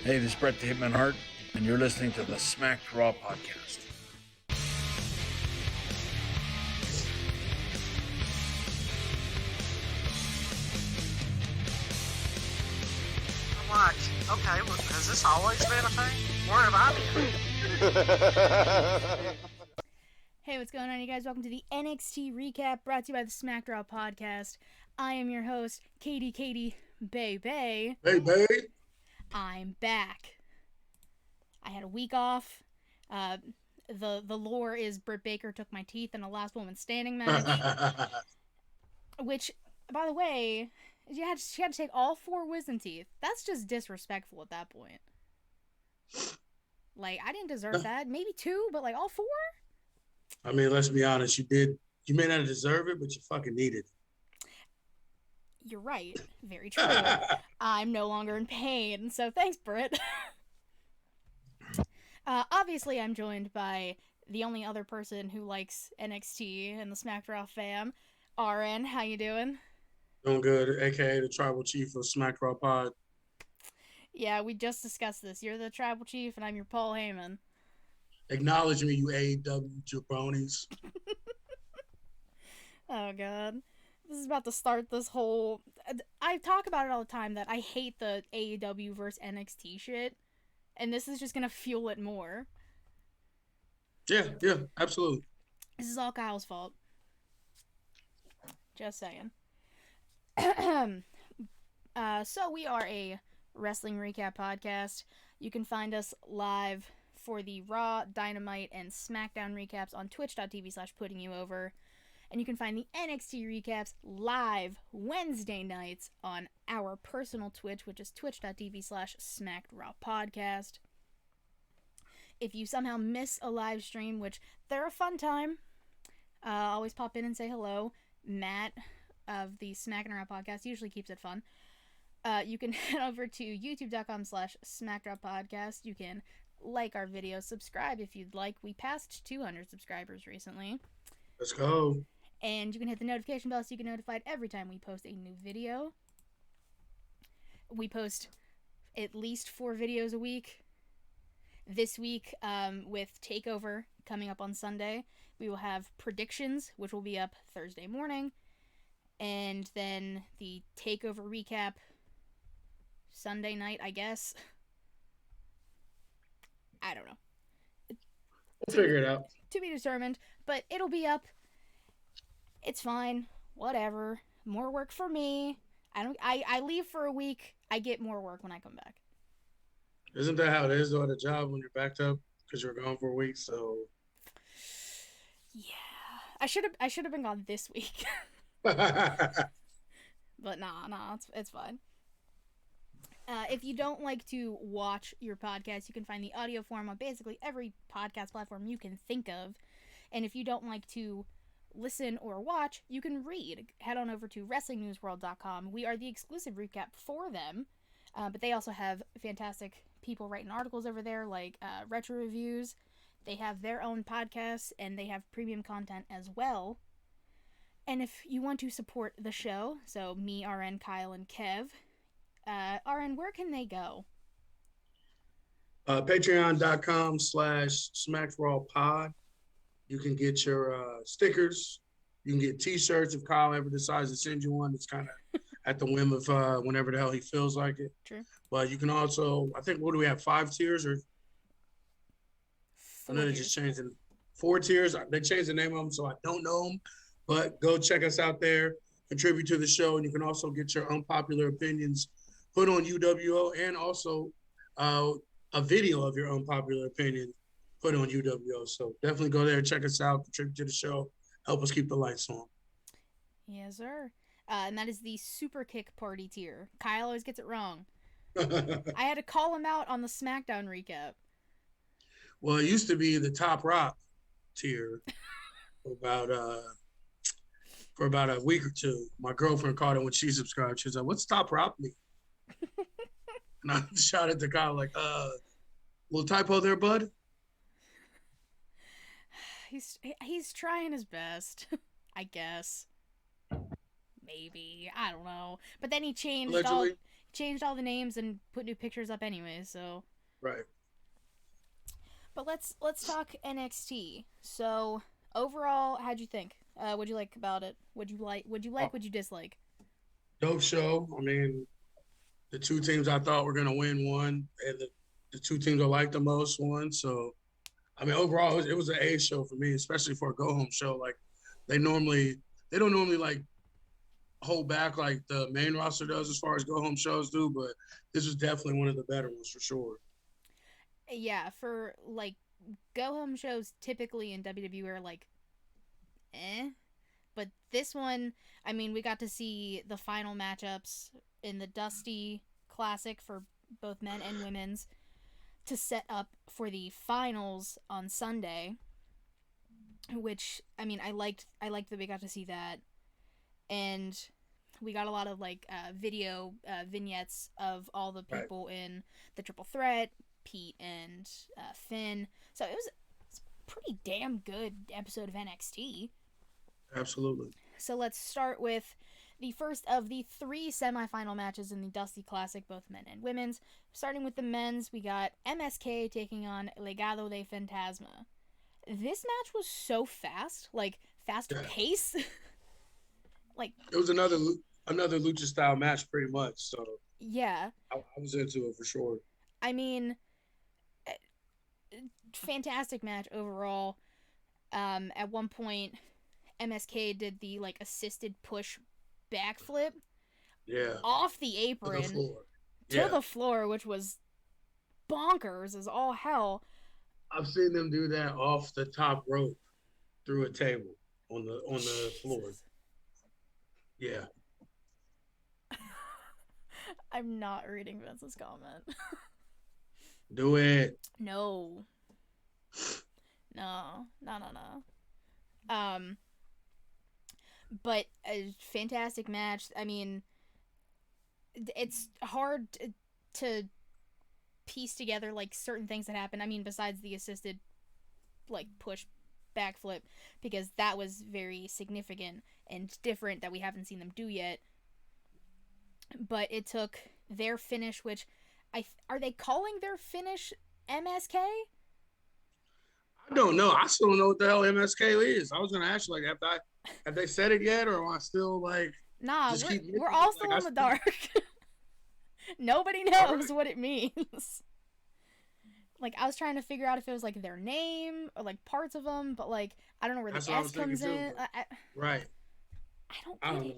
Hey, this is Brett the Hitman Hart, and you're listening to the Smacked Raw podcast. What? Okay, well, has this always been a thing? Where have I been? Hey, what's going on, you guys? Welcome to the NXT recap brought to you by the Smacked Raw podcast. I am your host, Katie Bay. Hey, babe. I'm back. I had a week off. The lore is Britt Baker took my teeth in a last woman standing match. Which, by the way, she had to take all 4 wisdom teeth. That's just disrespectful at that point. Like, I didn't deserve that. Maybe 2, but like all 4? I mean, let's be honest. You did. You may not deserve it, but you fucking needed it. You're right. Very true. I'm no longer in pain, so thanks, Britt. Obviously, I'm joined by the only other person who likes NXT and the Smacked Raw fam. RN, how you doing? Doing good, a.k.a. the Tribal Chief of Smacked Raw Pod. Yeah, we just discussed this. You're the Tribal Chief, and I'm your Paul Heyman. Acknowledge me, you AEW jabronis. Oh, God. This is about to start this whole... I talk about it all the time that I hate the AEW versus NXT shit, and this is just going to fuel it more. Yeah, absolutely. This is all Kyle's fault. Just saying. So we are a wrestling recap podcast. You can find us live for the Raw, Dynamite, and SmackDown recaps on twitch.tv/puttingyouover. And you can find the NXT recaps live Wednesday nights on our personal Twitch, which is twitch.tv/SmackedRawPodcast. If you somehow miss a live stream, which they're a fun time, always pop in and say hello. Matt of the Smacked Raw podcast usually keeps it fun. You can head over to youtube.com/SmackedRawPodcast. You can like our videos, subscribe if you'd like. We passed 200 subscribers recently. Let's go. And you can hit the notification bell so you get notified every time we post a new video. We post at least 4 videos a week. This week, with Takeover coming up on Sunday, we will have predictions, which will be up Thursday morning. And then the Takeover recap Sunday night, I guess. I don't know. We'll figure it out. To be determined, but it'll be up. It's fine. Whatever. More work for me. I leave for a week. I get more work when I come back. Isn't that how it is though at a job when you're backed up because you're gone for a week? So yeah, I should have been gone this week. But nah, it's fine. If you don't like to watch your podcast, you can find the audio form on basically every podcast platform you can think of. And if you don't like to listen or watch, you can read. Head on over to WrestlingNewsWorld.com. We are the exclusive recap for them, but they also have fantastic people writing articles over there, like retro reviews. They have their own podcasts, and they have premium content as well. And if you want to support the show, so me, RN, Kyle, and Kev, RN, where can they go? Patreon.com/SmackedRawPod. You can get your stickers. You can get T-shirts if Kyle ever decides to send you one. It's kind of at the whim of whenever the hell he feels like it. True. But you can also, I think, what do we have, 5 tiers? Or 4 I know they just changed it. 4 tiers. They changed the name of them, so I don't know them. But go check us out there. Contribute to the show. And you can also get your unpopular opinions put on UWO, and also a video of your unpopular opinion put on UWO. So definitely go there, check us out, contribute to the show, help us keep the lights on. Yes, sir. And that is the Super Kick Party tier. Kyle always gets it wrong. I had to call him out on the SmackDown recap. Well, it used to be the Top Rock tier for about a week or two. My girlfriend called it when she subscribed. She was like, "What's Top Rock mean?" And I shouted to Kyle like, little typo there, bud. He's trying his best, I guess. Maybe, I don't know. But then he changed Allegedly. changed all the names and put new pictures up anyway. So Right. but let's talk NXT. So overall, how'd you think? What'd you like about it? What'd you like? What'd you dislike? Dope show. I mean, the two teams I thought were gonna win won, and the two teams I liked the most won. So, I mean, overall, it was an A show for me, especially for a go home show. Like, they don't normally like hold back like the main roster does as far as go home shows do, but this was definitely one of the better ones for sure. Yeah, for like go home shows typically in WWE are like eh. But this one, I mean, we got to see the final matchups in the Dusty Classic for both men and women's to set up for the finals on Sunday. Which I mean, I liked that we got to see that, and we got a lot of like video vignettes of all the people in the triple threat, Pete and Finn. So it's a pretty damn good episode of NXT. Absolutely. So let's start with the first of the 3 semifinal matches in the Dusty Classic, both men and women's. Starting with the men's, we got MSK taking on Legado de Fantasma. This match was so fast, like fast pace. Like it was another lucha style match, pretty much. So yeah, I was into it for sure. I mean, fantastic match overall. At one point, MSK did the like assisted push backflip. Yeah. Off the apron to the floor, which was bonkers as all hell. I've seen them do that off the top rope through a table on the floor. Yeah. I'm not reading Vince's comment. Do it. No. But a fantastic match. I mean, it's hard to piece together like certain things that happen. I mean, besides the assisted like push backflip, because that was very significant and different that we haven't seen them do yet. But it took their finish, which are they calling their finish MSK? I don't know. I still don't know what the hell MSK is. I was gonna ask you, like, have they said it yet, or am I still like? Nah, we're all still in the dark. Nobody knows what it means. Like, I was trying to figure out if it was like their name or like parts of them, but like I don't know where the S comes in. Right. I don't know.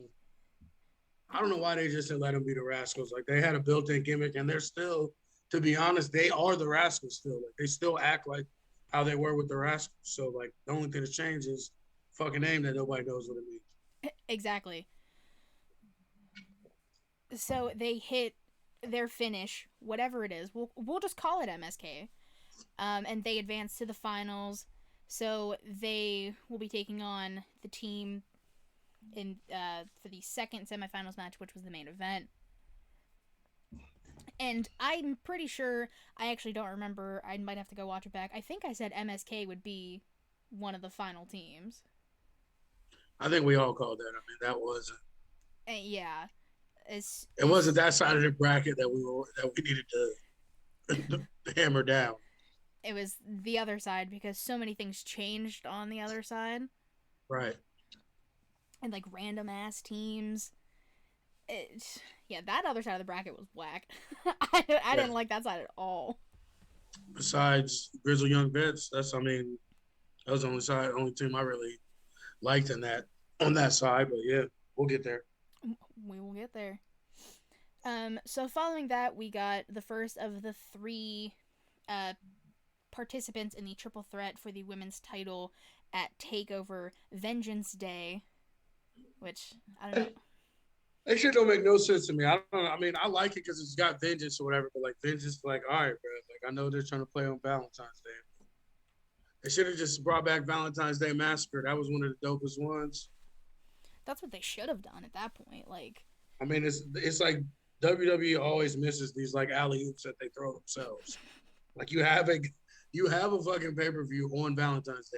I don't know why they just didn't let them be the Rascals. Like, they had a built-in gimmick, and they're still, to be honest, they are the Rascals still. Like, they still act like how they were with the Rascals. So, like, the only thing that's changed is fucking name that nobody knows what it means. Exactly. So they hit their finish, whatever it is. We'll just call it MSK. And they advance to the finals. So they will be taking on the team in for the second semifinals match, which was the main event. And I'm pretty sure, I actually don't remember, I might have to go watch it back. I think I said MSK would be one of the final teams. I think we all called that. I mean, that wasn't. Yeah. It wasn't that side of the bracket that we needed to hammer down. It was the other side, because so many things changed on the other side. Right. And like random ass teams. Yeah, that other side of the bracket was whack. I didn't like that side at all. Besides Grizzle Young Vets, that was the only team I really liked on that side. But yeah, we'll get there. We will get there. So following that, we got the first of the 3 participants in the triple threat for the women's title at Takeover Vengeance Day, which I don't know. That shit don't make no sense to me. I don't know. I mean, I like it because it's got vengeance or whatever, but like vengeance, like, all right, bro. Like, I know they're trying to play on Valentine's Day. They should have just brought back Valentine's Day Massacre. That was one of the dopest ones. That's what they should have done at that point. Like, I mean, it's like WWE always misses these like alley oops that they throw themselves. Like, you have a fucking pay-per-view on Valentine's Day,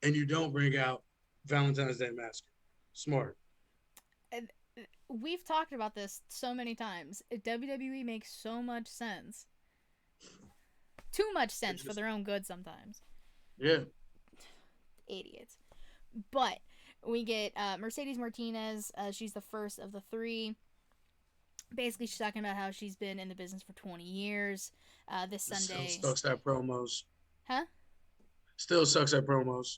and you don't bring out Valentine's Day Massacre. Smart. we've talked about this so many times. WWE makes so much sense. Too much sense for their own good sometimes. Yeah. Idiots. But we get Mercedes Martinez. She's the first of the three. Basically, she's talking about how she's been in the business for 20 years. This Sunday. Still sucks at promos. Huh? Still sucks at promos.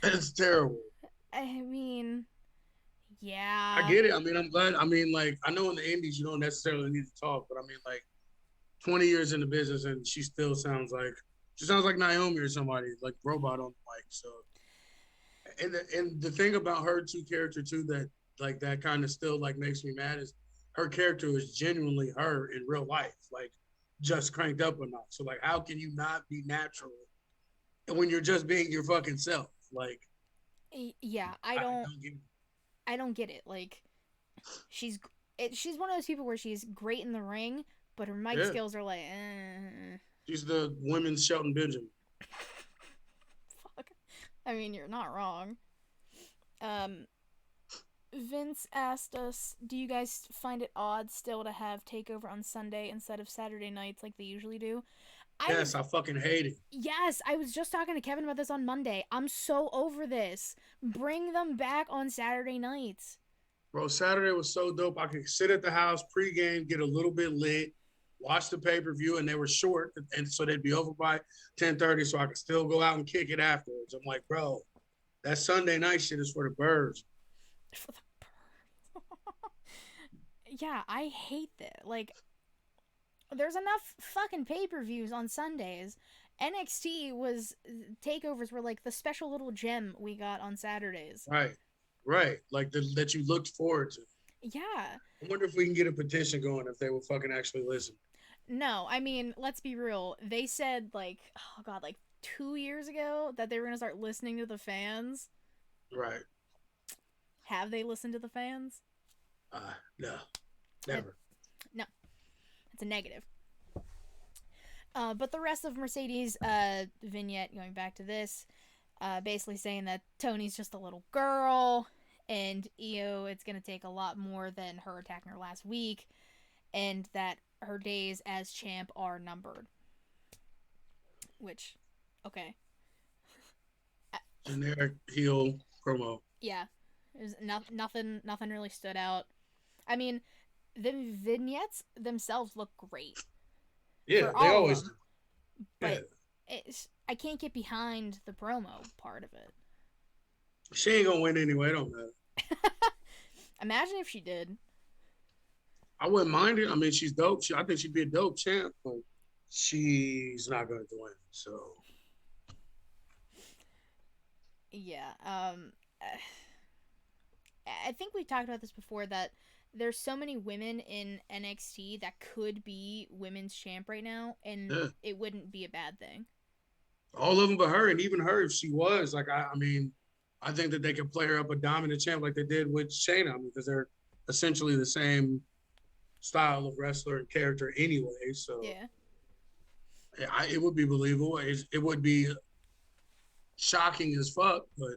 It's terrible. I mean, yeah. I get it. I mean, I'm glad. I mean, like, I know in the indies you don't necessarily need to talk, but I mean, like, 20 years in the business and she still sounds like Naomi or somebody, like robot on the mic. So, and the thing about her character too that kind of still like makes me mad is her character is genuinely her in real life, like just cranked up a notch. So like, how can you not be natural when you're just being your fucking self? Like, yeah, I don't get it. Like, she's one of those people where she's great in the ring, but her mic skills are like, She's the women's Shelton Benjamin. Fuck. I mean, you're not wrong. Vince asked us, do you guys find it odd still to have Takeover on Sunday instead of Saturday nights like they usually do? Yes, I fucking hate it. Yes, I was just talking to Kevin about this on Monday. I'm so over this. Bring them back on Saturday nights. Bro, Saturday was so dope. I could sit at the house pregame, get a little bit lit, watch the pay-per-view, and they were short, and so they'd be over by 10:30, so I could still go out and kick it afterwards. I'm like, bro, that Sunday night shit is for the birds. For the birds. Yeah, I hate that. Like, there's enough fucking pay-per-views on Sundays. NXT takeovers were like the special little gem we got on Saturdays. Right. Like that you looked forward to. Yeah. I wonder if we can get a petition going if they will fucking actually listen. No, I mean, let's be real. They said like 2 years ago that they were going to start listening to the fans. Right. Have they listened to the fans? No. Never. No. It's a negative. But the rest of Mercedes' vignette, going back to this, basically saying that Tony's just a little girl, and Io, it's going to take a lot more than her attacking her last week, and that her days as champ are numbered. Which, okay. Generic heel promo. Yeah. There's nothing really stood out. I mean, the vignettes themselves look great. Yeah, they always do. But I can't get behind the promo part of it. She ain't gonna win anyway. It don't matter. Imagine if she did. I wouldn't mind it. I mean, she's dope. I think she'd be a dope champ, but she's not going to win. So, yeah. I think we talked about this before, that there's so many women in NXT that could be women's champ right now, and it wouldn't be a bad thing. All of them but her, and even her, if she was, like, I mean, I think that they could play her up a dominant champ like they did with Shayna, because they're essentially the same style of wrestler and character anyway. So, yeah, it would be believable. It would be shocking as fuck, but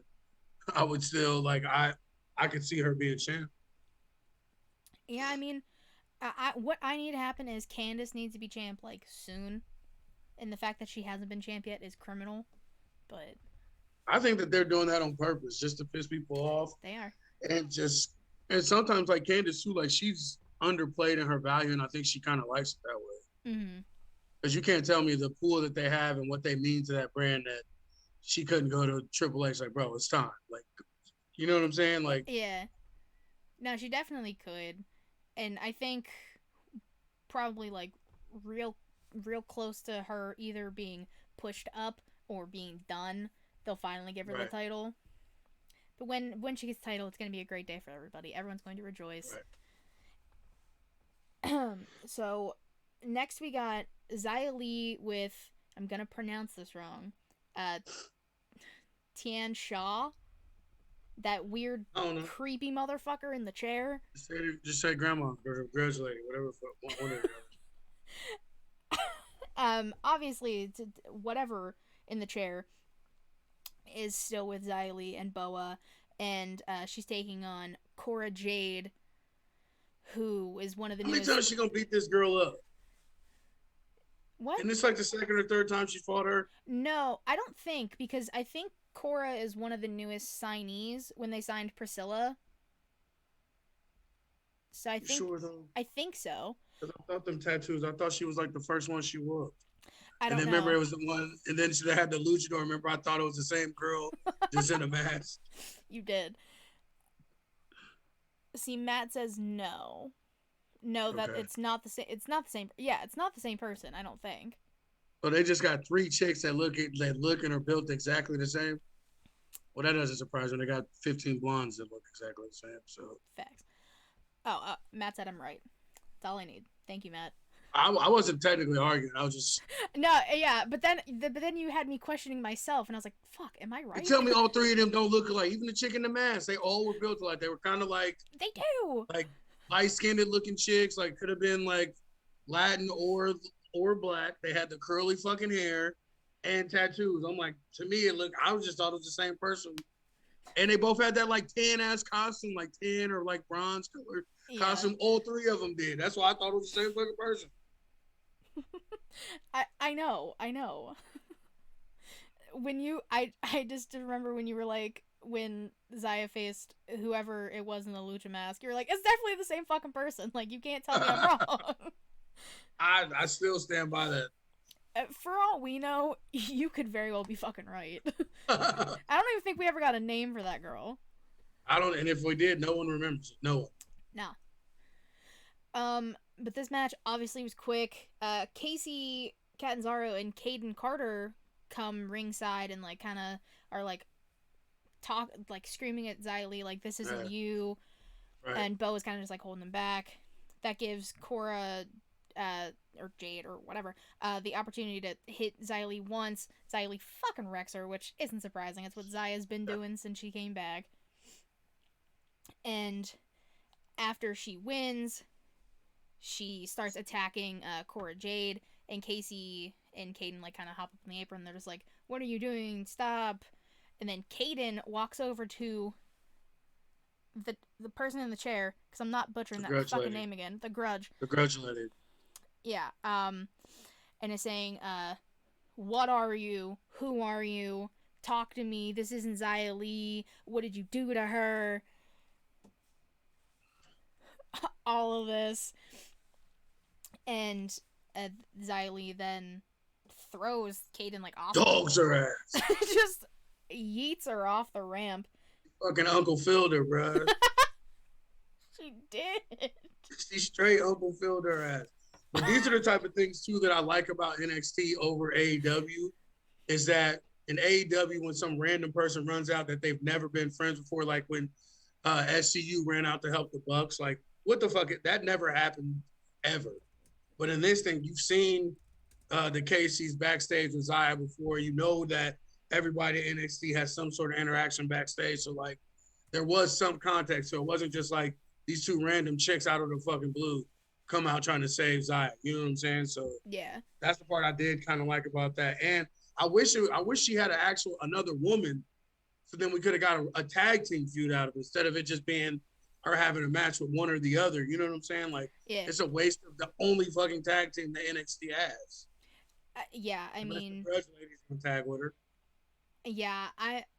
I would still, like, I could see her being champ. Yeah, I mean, what I need to happen is Candice needs to be champ, like, soon. And the fact that she hasn't been champ yet is criminal. But I think that they're doing that on purpose, just to piss people off. They are. And sometimes, like, Candice, too, like, she's underplayed in her value, and I think she kind of likes it that way. Mm-hmm. Because you can't tell me the pool that they have and what they mean to that brand that she couldn't go to Triple H, like, bro, it's time. Like, you know what I'm saying? Like, yeah. No, she definitely could. And I think probably, like, real close to her either being pushed up or being done, they'll finally give her the title. But when she gets the title, it's going to be a great day for everybody. Everyone's going to rejoice. Right. So, next we got Xia Li with, I'm going to pronounce this wrong, Tian Shaw. That weird, creepy motherfucker in the chair. Just say grandma or grudge lady, whatever. Obviously, whatever in the chair is still with Xia Li and Boa, and she's taking on Cora Jade, who is one of the How many newest. times she gonna beat this girl up? What? And it's like the second or third time she fought her. No, I don't think, because I think Cora is one of the newest signees when they signed Priscilla. So I think Sure though. I think so. Because I thought them tattoos. I thought she was like the first one she whooped. I And don't then know. remember it was the one, and then she had the luchador. Remember, I thought it was the same girl, just in a mask. You did. See, Matt says no. No, that Okay. it's not the same. It's not the same. Yeah, it's not the same person. I don't think. So they just got 3 chicks that look and are built exactly the same. Well, that doesn't surprise me. They got 15 blondes that look exactly the same. So Facts. Oh, Matt said I'm right. That's all I need. Thank you, Matt. I wasn't technically arguing. I was just. No, yeah, but then you had me questioning myself, and I was like, "Fuck, am I You right?" tell me all 3 of them don't look alike. Even the chick in the mask, they all were built alike. They were kind of like They do. light-skinned looking chicks. Like could have been like Latin or black. They had the curly fucking hair and tattoos. I'm like, to me, I just thought it was the same person. And they both had that like tan ass costume, like tan or like bronze color costume. All 3 of them did. That's why I thought it was the same fucking person. I know. I just remember when you were like, when Zaya faced whoever it was in the lucha mask, you were like, it's definitely the same fucking person. Like, you can't tell me I'm wrong. I still stand by that. For all we know, you could very well be fucking right. I don't even think we ever got a name for that girl. I don't, and if we did, no one remembers it. No one. No. But this match obviously was quick. Casey Catanzaro and Caden Carter come ringside and like kind of are like screaming at Xylee like, this isn't you. Right. And Bo is kind of just like holding them back. That gives Cora or Jade or whatever the opportunity to hit Xylee once. Xylee fucking wrecks her, which isn't surprising. It's what Zaya's been doing since she came back. And after she wins, she starts attacking Cora Jade, and Casey and Caden like kind of hop up on the apron. They're just like, what are you doing? Stop. And then Caden walks over to the person in the chair, because I'm not butchering that fucking name again. The Grudge. The Grudge lady. Yeah. And is saying, what are you? Who are you? Talk to me. This isn't Xylee. What did you do to her? All of this. And Xylee then throws Caden like off. Dogs her ass. Just yeets her off the ramp. Fucking Uncle Fielder, bro. She did. She straight Uncle Fielder her ass. But these are the type of things too that I like about NXT over AEW, is that in AEW when some random person runs out that they've never been friends before, like when SCU ran out to help the Bucks, like what the fuck? That never happened ever. But in this thing, you've seen the Casey's backstage with Zaya before. You know that everybody in NXT has some sort of interaction backstage. So like there was some context. So it wasn't just like these 2 random chicks out of the fucking blue come out trying to save Zaya. You know what I'm saying? So yeah, that's the part I did kind of like about that. And I wish she had another woman, so then we could have got a tag team feud out of it instead of it just being her having a match with one or the other. You know what I'm saying? Like, it's a waste of the only fucking tag team that NXT has. Yeah, I mean, the Grudge lady's gonna tag with her. Yeah,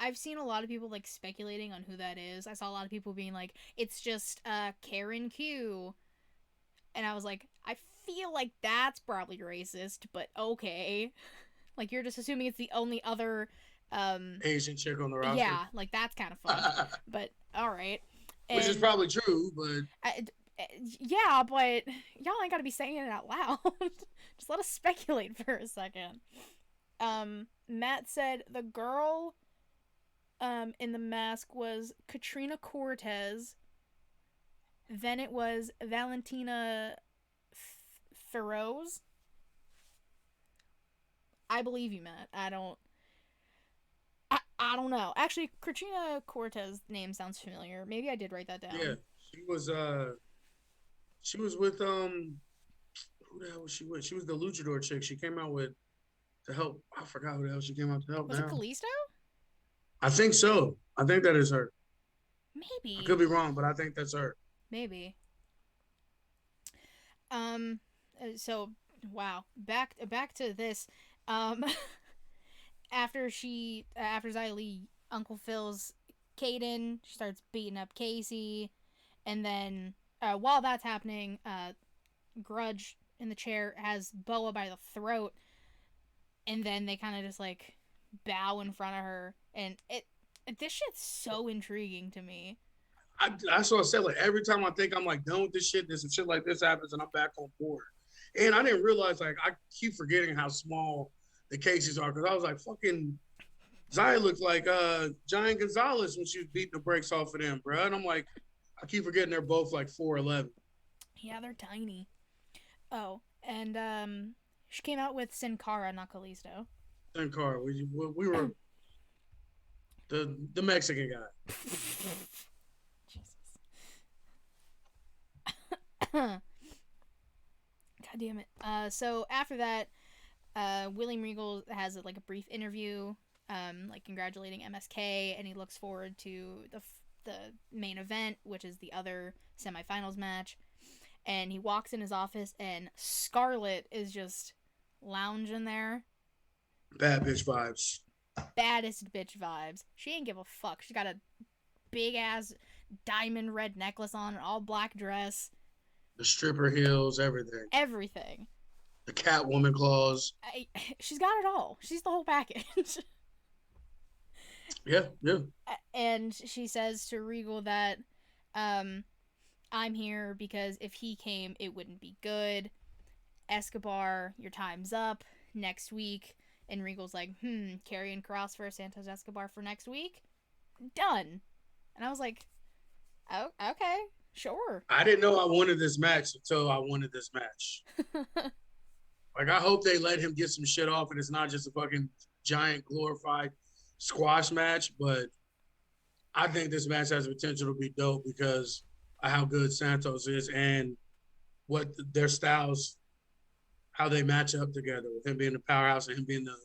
I've seen a lot of people like speculating on who that is. I saw a lot of people being like, it's just Karen Q. And I was like, I feel like that's probably racist, but okay. Like, you're just assuming it's the only other Asian chick on the roster. Yeah, like that's kind of fun. But all right. Which is probably true, but yeah, but y'all ain't gotta be saying it out loud. Just let us speculate for a second. Matt said the girl in the mask was Katrina Cortez. Then it was Valentina Feroz. I believe you, Matt. I don't know. Actually, Katrina Cortez name sounds familiar. Maybe I did write that down. Yeah, she was with who the hell was she with? She was the luchador chick. She came out with to help. I forgot who the hell she came out to help. Was it Kalisto? I think so. I think that is her. Maybe. I could be wrong, but I think that's her. Maybe. So wow, back to this. Um, after Xia Li Uncle Phil's Kaden, she starts beating up Casey, and then while that's happening, Grudge in the chair has Boa by the throat, and then they kind of just like bow in front of her, and this shit's so intriguing to me. That's what I said. Like every time I think I'm like done with this shit, some shit like this happens, and I'm back on board. And I didn't realize, like, I keep forgetting how small the cases are, because I was like, fucking Zaya looked like Giant Gonzalez when she was beating the brakes off of them, bro. And I'm like, I keep forgetting they're both like 4'11". Yeah, they're tiny. Oh, and she came out with Sin Cara, not Kalisto. Sin Cara, we were the Mexican guy. Jesus. God damn it. So after that, William Regal has like a brief interview, like congratulating MSK, and he looks forward to the main event, which is the other semifinals match. And he walks in his office, and Scarlett is just lounging there. Bad bitch vibes. Baddest bitch vibes. She ain't give a fuck. She got a big ass diamond red necklace on, an all black dress. The stripper heels, everything. Everything. The Catwoman claws. She's got it all. She's the whole package. Yeah. And she says to Regal that, I'm here because if he came, it wouldn't be good. Escobar, your time's up next week. And Regal's like, Karrion Kross versus Santos Escobar for next week? Done. And I was like, oh, okay, sure. I didn't know I wanted this match until I wanted this match. Like, I hope they let him get some shit off and it's not just a fucking giant glorified squash match, but I think this match has the potential to be dope because of how good Santos is and what their styles, how they match up together, with him being the powerhouse and him being the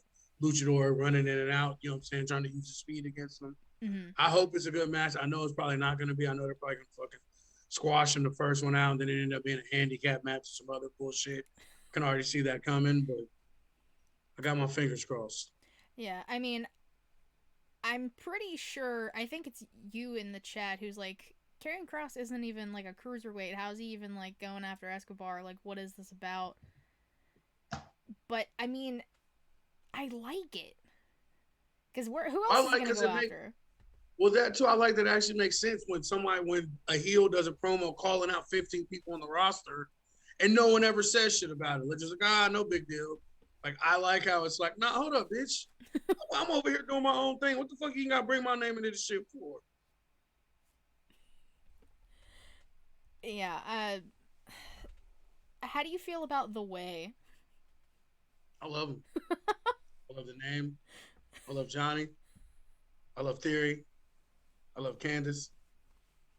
luchador running in and out, you know what I'm saying, trying to use his speed against them. Mm-hmm. I hope it's a good match. I know it's probably not going to be. I know they're probably going to fucking squash him the first one out, and then it ended up being a handicap match or some other bullshit. Can already see that coming, but I got my fingers crossed. Yeah, I mean, I'm pretty sure, I think it's you in the chat who's like, Karrion Kross isn't even like a cruiserweight. How's he even like going after Escobar? Like, what is this about? But I mean, I like it because who else is gonna go after? Well, that too. I like that. It actually makes sense when a heel does a promo calling out 15 people on the roster, and no one ever says shit about it. They're just like, no big deal. Like, I like how it's like, nah, hold up, bitch. I'm over here doing my own thing. What the fuck you got to bring my name into this shit for? Yeah. How do you feel about The Way? I love him. I love the name. I love Johnny. I love Theory. I love Candace.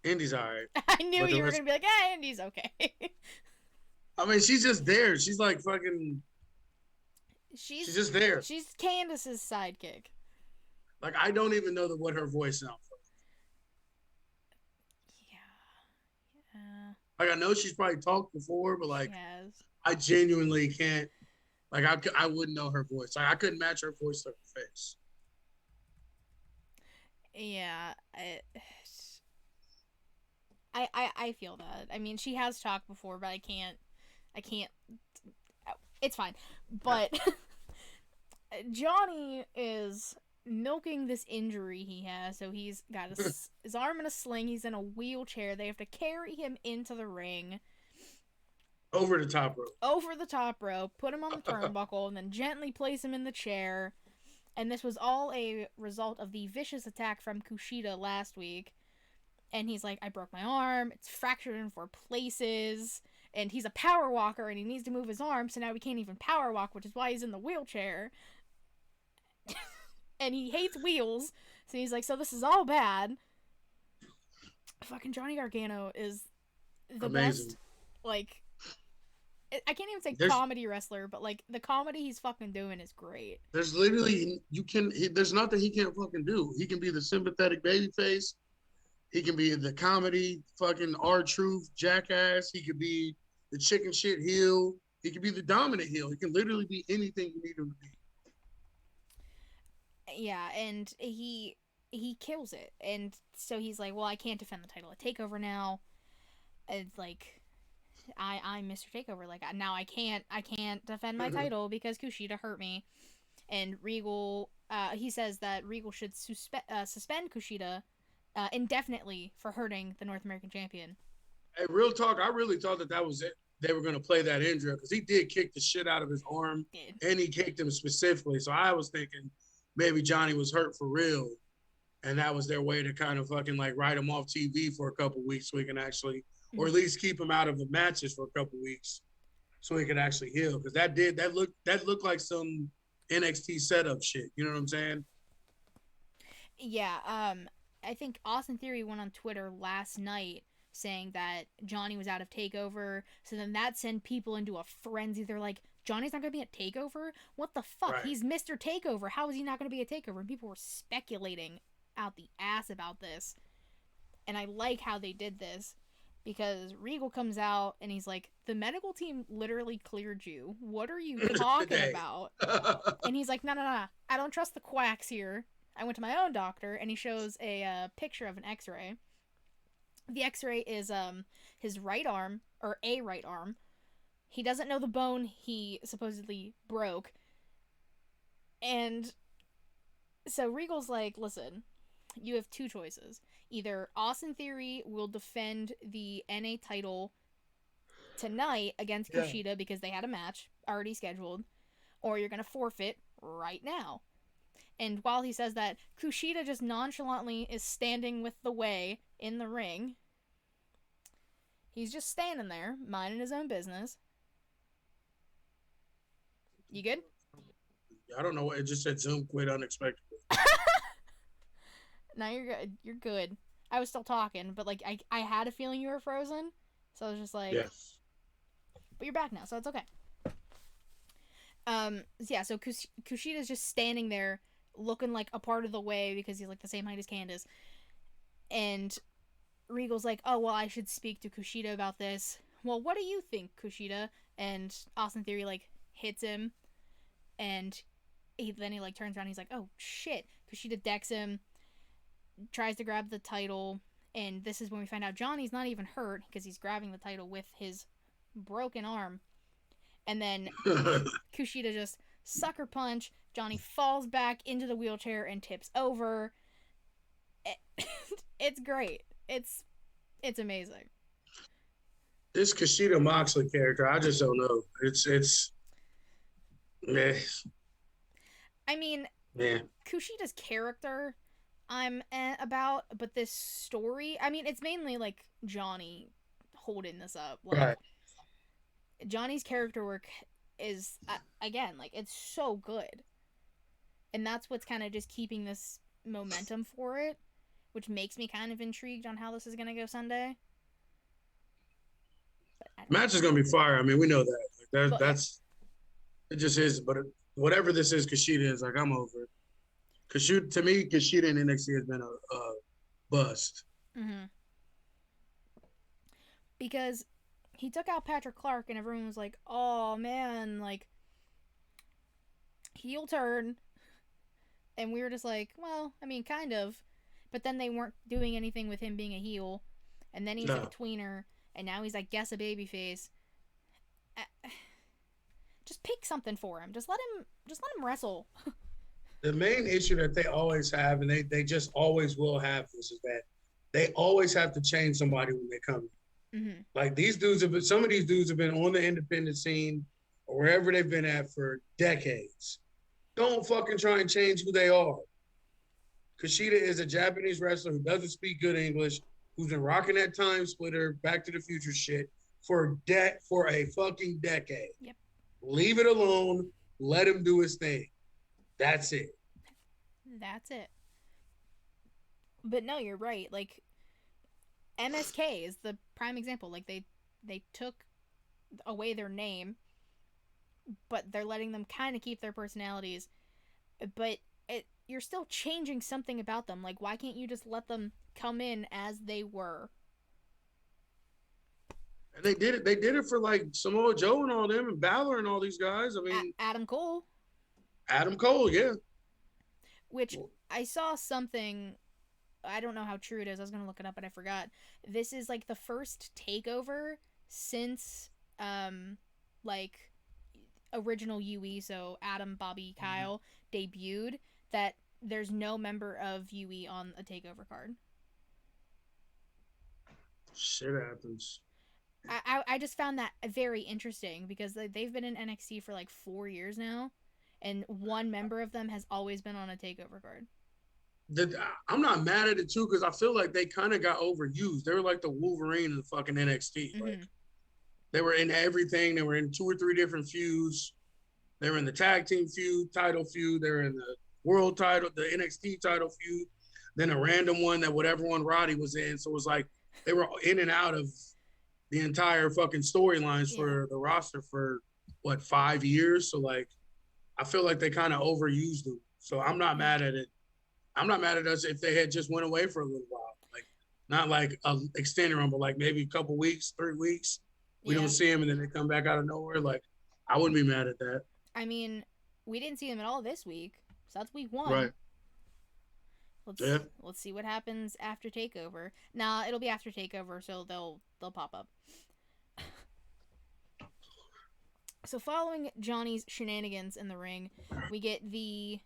Indy's all right. I knew you were going to be like, Indy's okay. I mean, she's just there. She's like fucking... She's just there. She's Candace's sidekick. Like, I don't even know what her voice sounds like. Yeah. Like, I know she's probably talked before, but like, I genuinely can't. Like, I wouldn't know her voice. Like, I couldn't match her voice to her face. Yeah. I feel that. I mean, she has talked before, but I can't. It's fine. But Johnny is milking this injury he has. So he's got his arm in a sling. He's in a wheelchair. They have to carry him into the ring. Over the top rope. Put him on the turnbuckle, and then gently place him in the chair. And this was all a result of the vicious attack from Kushida last week. And he's like, I broke my arm. It's fractured in 4 places. And he's a power walker, and he needs to move his arm, so now he can't even power walk, which is why he's in the wheelchair. And he hates wheels, so he's like, so this is all bad. Fucking Johnny Gargano is the best, like, I can't even say comedy wrestler, but, like, the comedy he's fucking doing is great. There's literally, there's nothing he can't fucking do. He can be the sympathetic babyface. He can be the comedy, fucking R-Truth, jackass. He could be the chicken shit heel. He could be the dominant heel. He can literally be anything you need him to be. Yeah, and he kills it. And so he's like, well, I can't defend the title at Takeover now. It's like, I'm Mr. Takeover. Like, now I can't defend my title because Kushida hurt me. And Regal, he says that Regal should suspend Kushida indefinitely for hurting the North American champion. Hey, real talk, I really thought that was it. They were going to play that injury because he did kick the shit out of his arm, and he kicked him specifically. So I was thinking maybe Johnny was hurt for real, and that was their way to kind of fucking like write him off TV for a couple weeks so he can actually, or at least keep him out of the matches for a couple weeks so he could actually heal. Because that looked like some NXT setup shit. You know what I'm saying? Yeah. I think Austin Theory went on Twitter last night saying that Johnny was out of Takeover. So then that sent people into a frenzy. They're like, Johnny's not going to be at Takeover? What the fuck? Right. He's Mr. Takeover. How is he not going to be at Takeover? And people were speculating out the ass about this. And I like how they did this because Regal comes out and he's like, the medical team literally cleared you. What are you talking about? And he's like, no. I don't trust the quacks here. I went to my own doctor. And he shows a picture of an x-ray. The x-ray is his right arm, or a right arm. He doesn't know the bone he supposedly broke. And so Regal's like, listen, you have two choices. Either Austin Theory will defend the NA title tonight against Kushida because they had a match already scheduled, or you're going to forfeit right now. And while he says that, Kushida just nonchalantly is standing with the Way in the ring. He's just standing there, minding his own business. You good? I don't know what it just said. Zoom quit unexpectedly. No, you're good. You're good. I was still talking, but like I had a feeling you were frozen, so I was just like, yes. But you're back now, so it's okay. So Kushida's just standing there, looking like a part of the Way because he's like the same height as Candace, and Regal's like, oh, well, I should speak to Kushida about this. Well, what do you think, Kushida? And Austin Theory, like, hits him. And then he, like, turns around and he's like, oh, shit. Kushida decks him, tries to grab the title. And this is when we find out Johnny's not even hurt because he's grabbing the title with his broken arm. And then Kushida just sucker punch. Johnny falls back into the wheelchair and tips over. It's great. It's amazing. This Kushida Moxley character, I just don't know. It's meh. I mean, Kushida's character I'm about, but this story, I mean, it's mainly like Johnny holding this up. Like, right. Johnny's character work is, again, like, it's so good. And that's what's kind of just keeping this momentum for it, which makes me kind of intrigued on how this is going to go Sunday. Match is going to be fire. I mean, we know that. That's it just is. But whatever this is, Kushida is like, I'm over it. To me, Kushida in NXT has been a bust. Mm-hmm. Because he took out Patrick Clark and everyone was like, oh, man, like, heel turn. And we were just like, well, I mean, kind of. But then they weren't doing anything with him being a heel. And then he's a tweener. And now he's, I guess, a babyface. Just pick something for him. Just let him wrestle. The main issue that they always have, and they just always will have this, is that they always have to change somebody when they come in. Mm-hmm. Like some of these dudes have been on the independent scene or wherever they've been at for decades. Don't fucking try and change who they are. Kushida is a Japanese wrestler who doesn't speak good English, who's been rocking that time splitter, Back to the Future shit for a fucking decade. Yep. Leave it alone. Let him do his thing. That's it. That's it. But no, you're right. Like, MSK is the prime example. Like, they took away their name, but they're letting them kind of keep their personalities. But you're still changing something about them. Like, why can't you just let them come in as they were. And they did it. They did it for like Samoa Joe and all them, and Balor and all these guys. I mean, Adam Cole. Adam Cole, yeah. Which I saw something. I don't know how true it is. I was gonna look it up, but I forgot. This is like the first takeover since like original UE, so Adam, Bobby, Kyle debuted, that there's no member of UE on a takeover card. Shit happens. I just found that very interesting because they've been in NXT for like 4 years now, and one member of them has always been on a takeover card. I'm not mad at it too because I feel like they kind of got overused. They were like the Wolverine of fucking NXT. Mm-hmm. Like they were in everything. They were in 2 or 3 different feuds. They were in the tag team feud, title feud. They were in the world title, the NXT title feud. Then a random one that whatever one Roddy was in. So it was like they were in and out of the entire fucking storylines for the roster for 5 years. So like, I feel like they kind of overused them. So I'm not mad at it. I'm not mad at us if they had just went away for a little while, like not like a extended run, but like maybe a couple weeks, 3 weeks. We don't see them and then they come back out of nowhere. Like I wouldn't be mad at that. I mean, we didn't see them at all this week, so that's week 1. Right. Let's see what happens after Takeover. Nah, it'll be after Takeover, so they'll pop up. So following Johnny's shenanigans in the ring, we get the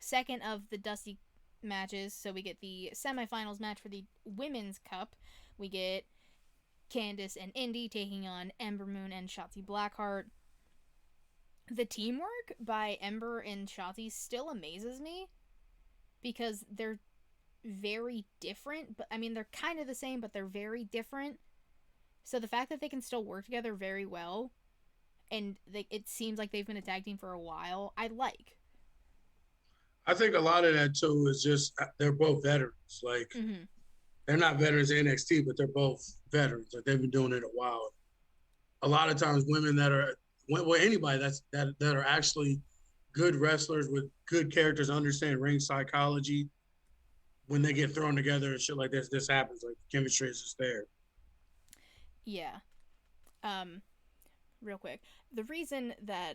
second of the Dusty matches. So we get the semifinals match for the Women's Cup. We get Candice and Indy taking on Ember Moon and Shotzi Blackheart. The teamwork by Ember and Shotzi still amazes me because they're very different. But I mean, they're kind of the same, but they're very different. So the fact that they can still work together very well, and it seems like they've been a tag team for a while, I like. I think a lot of that too is just they're both veterans. Like they're not veterans in NXT, but they're both veterans. Like they've been doing it a while. A lot of times, women that are anybody that are actually good wrestlers with good characters, understand ring psychology. When they get thrown together and shit like this happens. Like chemistry is just there. Yeah. Real quick, the reason that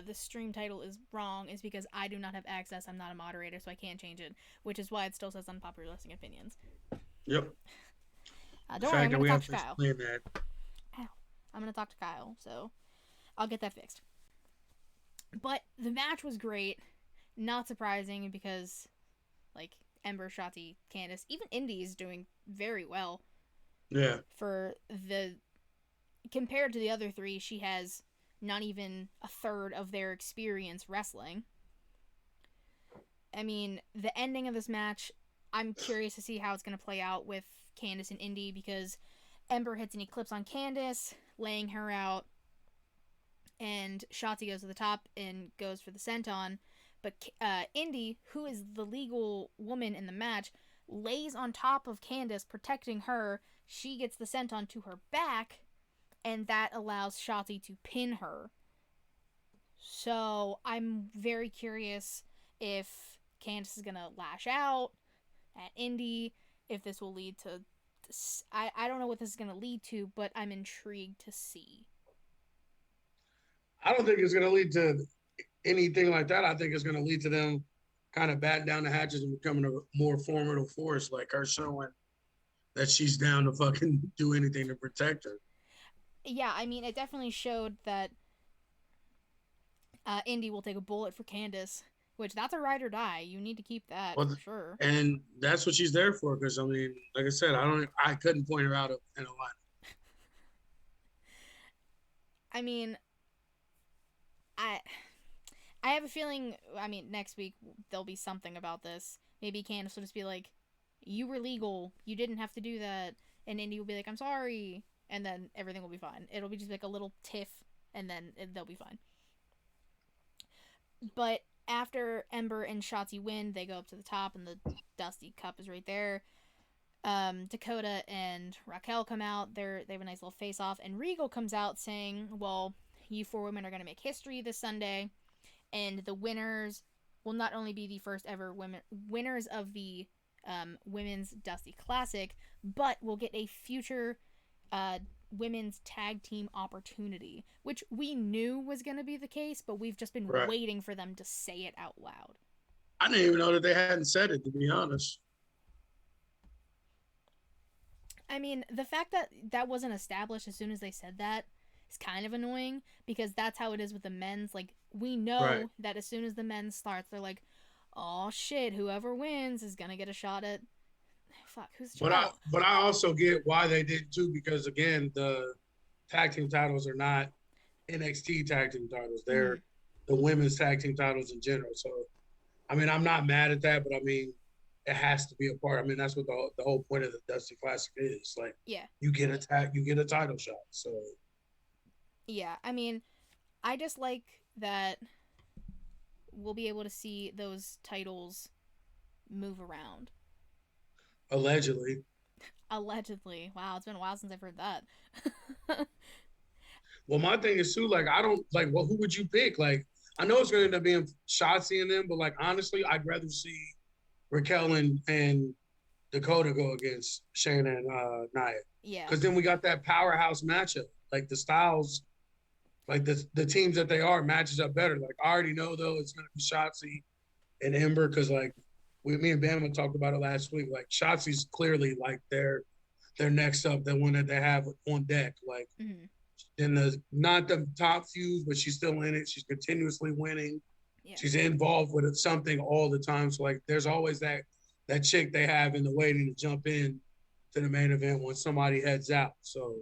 the stream title is wrong is because I do not have access. I'm not a moderator, so I can't change it, which is why it still says unpopular wrestling opinions. Yep. Don't worry, I'm going to talk to Kyle. Ow. I'm going to talk to Kyle, so I'll get that fixed. But the match was great. Not surprising because, like, Ember, Shotzi, Candice, even Indy is doing very well. Yeah. Compared to the other 3, she has not even a third of their experience wrestling. I mean, the ending of this match, I'm curious to see how it's going to play out with Candice and Indy because Ember hits an Eclipse on Candice, laying her out, and Shotzi goes to the top and goes for the senton. But Indy, who is the legal woman in the match, lays on top of Candice, protecting her. She gets the senton to her back, and that allows Shotzi to pin her. So I'm very curious if Candice is going to lash out at Indy, if this will lead to... I don't know what this is going to lead to, but I'm intrigued to see. I don't think it's going to lead to anything like that. I think it's going to lead to them kind of batting down the hatches and becoming a more formidable force, like her showing that she's down to fucking do anything to protect her. Yeah, I mean, it definitely showed that Indy will take a bullet for Candice, which that's a ride or die. You need to keep that for sure. And that's what she's there for. Because I mean, like I said, I couldn't point her out in a line. I mean, I have a feeling. I mean, next week there'll be something about this. Maybe Candice will just be like, "You were legal. You didn't have to do that," and Indy will be like, "I'm sorry." And then everything will be fine. It'll be just like a little tiff, and then they'll be fine. But after Ember and Shotzi win, they go up to the top, and the Dusty Cup is right there. Dakota and Raquel come out. They have a nice little face-off, and Regal comes out saying, well, you 4 women are going to make history this Sunday, and the winners will not only be the first ever winners of the Women's Dusty Classic, but we'll get a future women's tag team opportunity, which we knew was going to be the case, but we've just been waiting for them to say it out loud. I didn't even know that they hadn't said it, to be honest. I mean, the fact that that wasn't established as soon as they said that is kind of annoying, because that's how it is with the men's. Like, we know that as soon as the men's starts, they're like, oh shit, whoever wins is gonna get a shot at who's but I also get why they did too, because again, the tag team titles are not NXT tag team titles. They're the women's tag team titles in general. So I mean, I'm not mad at that, but I mean, it has to be a part. I mean, that's what the whole point of the Dusty Classic is. Like, you get a title shot. So, yeah, I mean, I just like that we'll be able to see those titles move around. Allegedly. Allegedly. Wow, it's been a while since I've heard that. Well, my thing is too, like, I don't like. Well, who would you pick? Like, I know it's going to end up being Shotzi in them, but like, honestly, I'd rather see Raquel and Dakota go against Shayna and Nia. Yeah. Because then we got that powerhouse matchup. Like the styles, like the teams that they are matches up better. Like I already know though it's going to be Shotzi and Ember, because like me and Bama talked about it last week. Like Shotzi's clearly like their next up, the one that they have on deck. Like in the not the top fuse, but she's still in it. She's continuously winning. Yeah. She's involved with something all the time. So like there's always that chick they have in the waiting to jump in to the main event when somebody heads out. So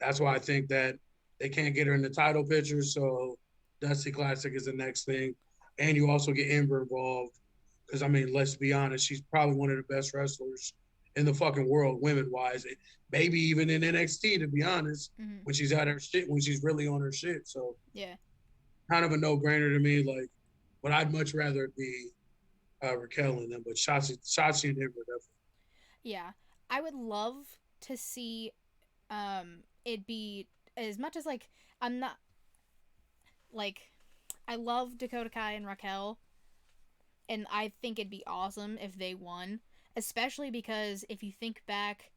that's why I think that they can't get her in the title picture. So Dusty Classic is the next thing. And you also get Ember involved. Because, I mean, let's be honest, she's probably one of the best wrestlers in the fucking world, women-wise. Maybe even in NXT, to be honest, when she's at her shit, when she's really on her shit. So, yeah, kind of a no-brainer to me. Like, but I'd much rather be Raquel in them. But Shotzi and Ember definitely. Yeah, I would love to see it be, as much as, like, I'm not, like, I love Dakota Kai and Raquel, and I think it'd be awesome if they won, especially because if you think back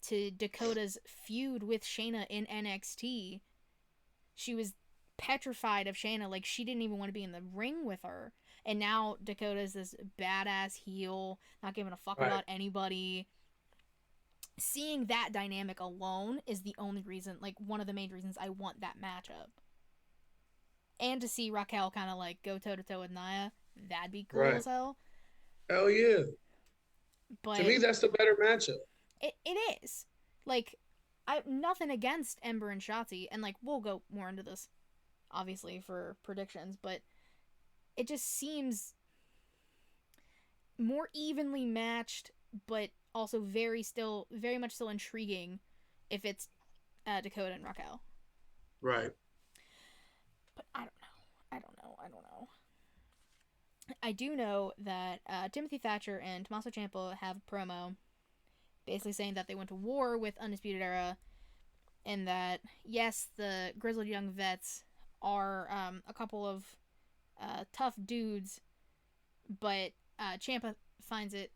to Dakota's feud with Shayna in NXT, she was petrified of Shayna. Like, she didn't even want to be in the ring with her. And now Dakota's this badass heel, not giving a fuck about anybody. Seeing that dynamic alone is the only reason, like, one of the main reasons I want that matchup. And to see Raquel kind of, like, go toe-to-toe with Nia, that'd be cool as hell. Hell yeah. But to me, that's the better matchup. It is. Like, I nothing against Ember and Shotzi, and, like, we'll go more into this, obviously, for predictions, but it just seems more evenly matched, but also very much still intriguing if it's Dakota and Raquel. Right. But I don't know. I do know that Timothy Thatcher and Tommaso Ciampa have a promo basically saying that they went to war with Undisputed Era, and that, yes, the Grizzled Young Vets are a couple of tough dudes, but Ciampa finds it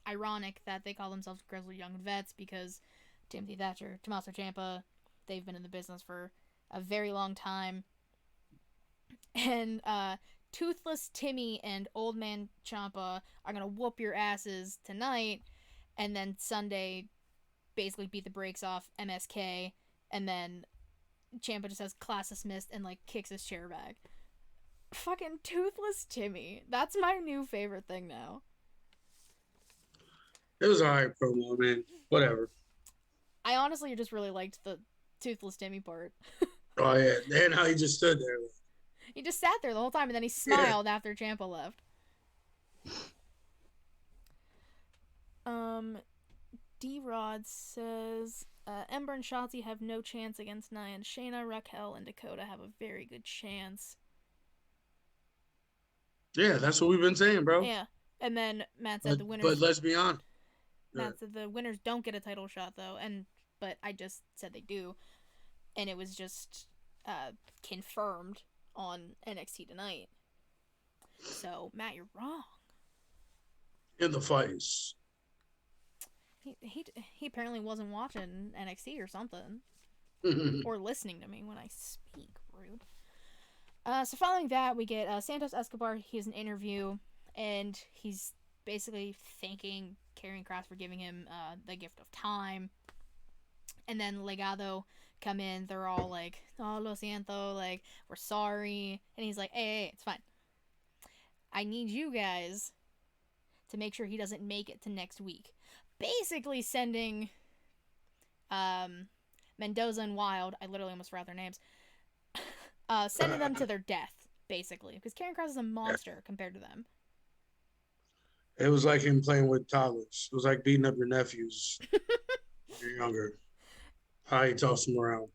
ironic that they call themselves Grizzled Young Vets because Timothy Thatcher, Tommaso Ciampa, they've been in the business for a very long time. And Toothless Timmy and Old Man Ciampa are going to whoop your asses tonight, and then Sunday basically beat the brakes off MSK, and then Ciampa just has class dismissed and, like, kicks his chair back. Fucking Toothless Timmy. That's my new favorite thing now. It was alright promo, man. Whatever. I honestly just really liked the Toothless Timmy part. Oh, yeah. And how he just stood there. He just sat there the whole time, and then he smiled after Ciampa left. D-Rod says, Ember and Shotzi have no chance against Nia and Shayna. Raquel and Dakota have a very good chance. Yeah, that's what we've been saying, bro. Yeah. And then Matt said the winners... But let's be honest. Matt said the winners don't get a title shot, though. But I just said they do. And it was just confirmed on NXT tonight. So, Matt, you're wrong. In the fights. He apparently wasn't watching NXT or something, or listening to me when I speak. Rude. So following that, we get Santos Escobar. He has an interview, and he's basically thanking Karrion Kross for giving him the gift of time. And then Legado come in. They're all like, "Oh, lo siento," like, "We're sorry." And he's like, "Hey, it's fine. I need you guys to make sure he doesn't make it to next week." Basically sending Mendoza and Wild, I literally almost forgot their names, sending them to their death, basically. Because Karrion Kross is a monster compared to them. It was like him playing with toddlers. It was like beating up your nephews when you're younger. How he tossed them around.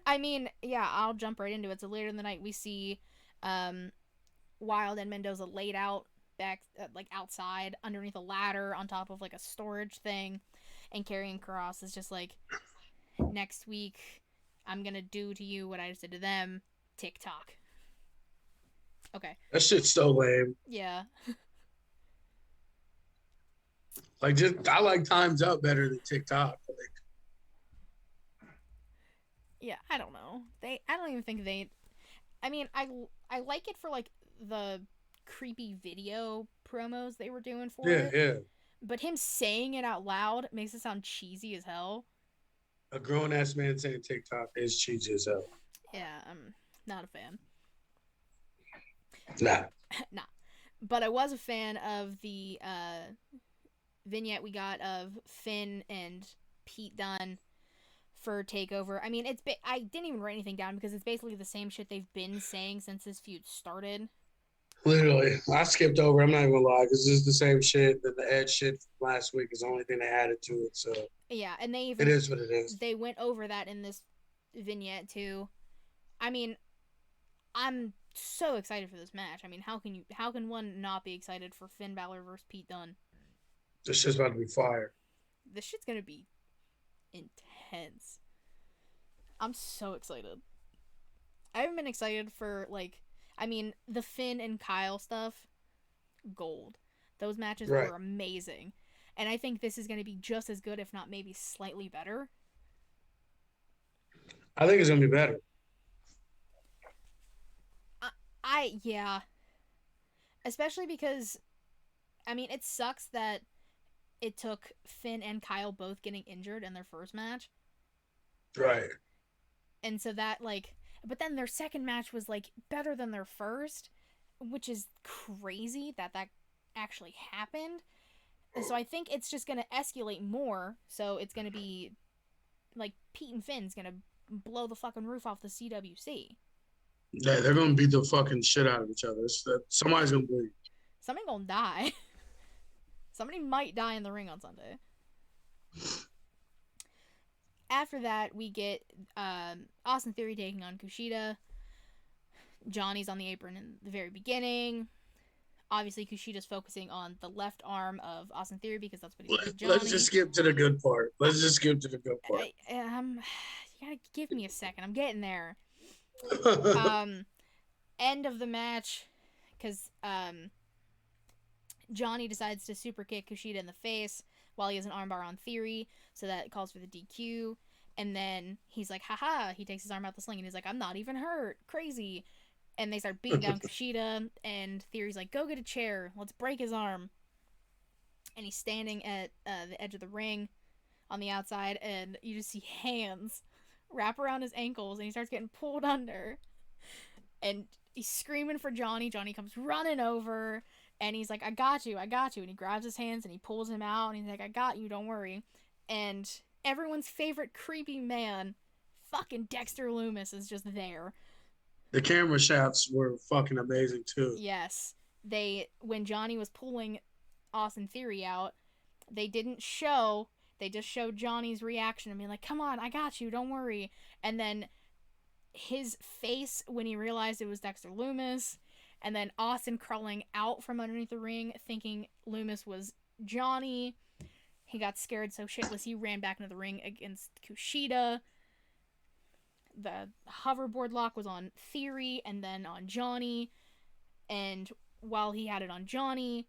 I mean, yeah, I'll jump right into it. So later in the night, we see Wild and Mendoza laid out back, like, outside underneath a ladder on top of like a storage thing, and Karrion Kross is just like, "Next week, I'm gonna do to you what I just did to them." TikTok. Okay. That shit's so lame. Yeah. Like, just I like Time's Up better than TikTok. Like, Yeah, I don't know. I don't even think they. I mean, I like it for like the creepy video promos they were doing for it. yeah. But him saying it out loud makes it sound cheesy as hell. A grown ass man saying TikTok is cheesy as hell. Yeah, I'm not a fan. Nah. Nah. But I was a fan of the vignette we got of Finn and Pete Dunne for Takeover. I mean, I didn't even write anything down because it's basically the same shit they've been saying since this feud started. Literally. I skipped over. I'm not even gonna lie, because this is the same shit that the Edge shit from last week is the only thing they added to it. So yeah, and they even, it is what it is. They went over that in this vignette too. I mean, I'm so excited for this match. I mean, how can one not be excited for Finn Balor versus Pete Dunne? This shit's about to be fire. This shit's gonna be intense. I'm so excited. I haven't been excited for, like, I mean, the Finn and Kyle stuff, gold. Those matches were amazing. And I think this is going to be just as good, if not maybe slightly better. I think it's going to be better. Yeah. Especially because, I mean, it sucks that it took Finn and Kyle both getting injured in their first match. Right. And so that, like, but then their second match was, like, better than their first, which is crazy that actually happened. And so I think it's just going to escalate more. So it's going to be, like, Pete and Finn's going to blow the fucking roof off the CWC. Yeah, they're going to beat the fucking shit out of each other. Somebody's going to bleed. Somebody going to die. Somebody might die in the ring on Sunday. After that, we get Austin Theory taking on Kushida. Johnny's on the apron in the very beginning. Obviously, Kushida's focusing on the left arm of Austin Theory because that's what he did to Johnny. Let's just skip to the good part. You gotta give me a second. I'm getting there. End of the match, because Johnny decides to super kick Kushida in the face while he has an armbar on Theory, so that calls for the DQ. And then he's like, haha, he takes his arm out the sling and he's like, "I'm not even hurt, crazy." And they start beating down Kushida, and Theory's like, "Go get a chair, let's break his arm." And he's standing at the edge of the ring on the outside, and you just see hands wrap around his ankles, and he starts getting pulled under. And he's screaming for Johnny. Johnny comes running over, and he's like, I got you. And he grabs his hands, and he pulls him out, and he's like, "I got you, don't worry." And everyone's favorite creepy man, fucking Dexter Lumis, is just there. The camera shots were fucking amazing, too. Yes. When Johnny was pulling Austin Theory out, they didn't show, they just showed Johnny's reaction and being like, "Come on, I got you, don't worry." And then his face when he realized it was Dexter Lumis, and then Austin crawling out from underneath the ring thinking Lumis was Johnny. He got scared so shitless he ran back into the ring against Kushida. The hoverboard lock was on Theory and then on Johnny, and while he had it on Johnny,